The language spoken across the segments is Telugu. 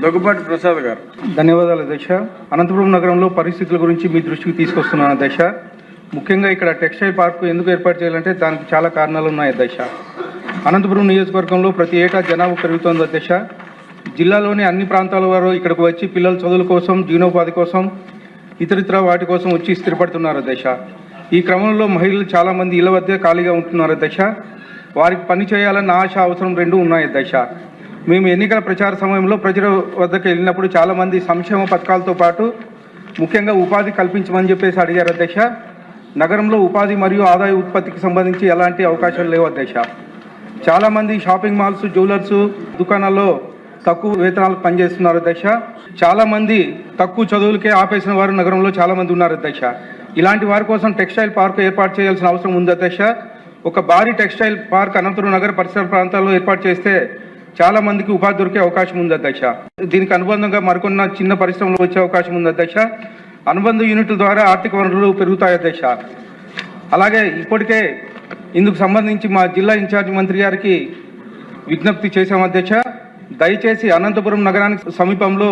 దగ్గుబాటి ప్రసాద్ గారు. ధన్యవాదాలు అధ్యక్ష. అనంతపురం నగరంలో పరిస్థితుల గురించి మీ దృష్టికి తీసుకొస్తున్నాను అధ్యక్ష. ముఖ్యంగా ఇక్కడ టెక్స్టైల్ పార్క్ ఎందుకు ఏర్పాటు చేయాలంటే దానికి చాలా కారణాలు ఉన్నాయి అధ్యక్ష. అనంతపురం నియోజకవర్గంలో ప్రతి ఏటా జనాభా పెరుగుతోంది అధ్యక్ష. జిల్లాలోని అన్ని ప్రాంతాల వారు ఇక్కడికి వచ్చి పిల్లల చదువుల కోసం, జీవనోపాధి కోసం, ఇతరితర వాటి కోసం వచ్చి స్థిరపడుతున్నారు అధ్యక్ష. ఈ క్రమంలో మహిళలు చాలామంది ఇళ్ల వద్దే ఖాళీగా ఉంటున్నారు అధ్యక్ష. వారికి పని చేయాలన్న ఆశ, అవసరం రెండూ ఉన్నాయి అధ్యక్ష. మేము ఎన్నికల ప్రచార సమయంలో ప్రజల వద్దకు వెళ్ళినప్పుడు చాలామంది సంక్షేమ పథకాలతో పాటు ముఖ్యంగా ఉపాధి కల్పించమని చెప్పేసి అడిగారు అధ్యక్ష. నగరంలో ఉపాధి మరియు ఆదాయ ఉత్పత్తికి సంబంధించి ఎలాంటి అవకాశాలు లేవు అధ్యక్ష. చాలామంది షాపింగ్ మాల్స్, జ్యువెలర్స్ దుకాణాల్లో తక్కువ వేతనాలకు పనిచేస్తున్నారు అధ్యక్ష. చాలామంది తక్కువ చదువులకే ఆపేసిన వారు నగరంలో చాలామంది ఉన్నారు అధ్యక్ష. ఇలాంటి వారి కోసం టెక్స్టైల్ పార్క్ ఏర్పాటు చేయాల్సిన అవసరం ఉంది అధ్యక్ష. ఒక భారీ టెక్స్టైల్ పార్క్ అనంతపురం నగర పరిసర ప్రాంతాల్లో ఏర్పాటు చేస్తే చాలా మందికి ఉపాధి దొరికే అవకాశం ఉంది అధ్యక్ష. దీనికి అనుబంధంగా మరికొన్న చిన్న పరిశ్రమలు వచ్చే అవకాశం ఉంది అధ్యక్ష. అనుబంధ యూనిట్ల ద్వారా ఆర్థిక వనరులు పెరుగుతాయి అధ్యక్ష. అలాగే ఇప్పటికే ఇందుకు సంబంధించి మా జిల్లా ఇన్ఛార్జ్ మంత్రి గారికి విజ్ఞప్తి చేశాం అధ్యక్ష. దయచేసి అనంతపురం నగరానికి సమీపంలో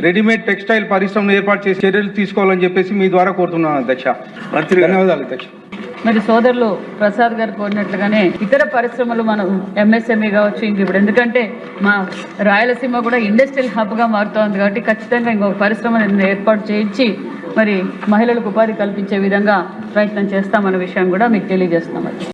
రెడీమేడ్ టెక్స్టైల్ పరిశ్రమను ఏర్పాటు చేసి చర్యలు తీసుకోవాలని చెప్పేసి మీ ద్వారా కోరుతున్నాను అధ్యక్ష. ధన్యవాదాలు అధ్యక్ష. మరి సోదరులు ప్రసాద్ గారు కోరినట్లుగానే ఇతర పరిశ్రమలు మనం ఎంఎస్ఎంఈ కావచ్చు, ఇంక ఇప్పుడు ఎందుకంటే మా రాయలసీమ కూడా ఇండస్ట్రియల్ హబ్గా మారుతోంది కాబట్టి ఖచ్చితంగా ఇంకొక పరిశ్రమను ఏర్పాటు చేయించి మరి మహిళలకు ఉపాధి కల్పించే విధంగా ప్రయత్నం చేస్తామన్న విషయం కూడా మీకు తెలియజేస్తాం.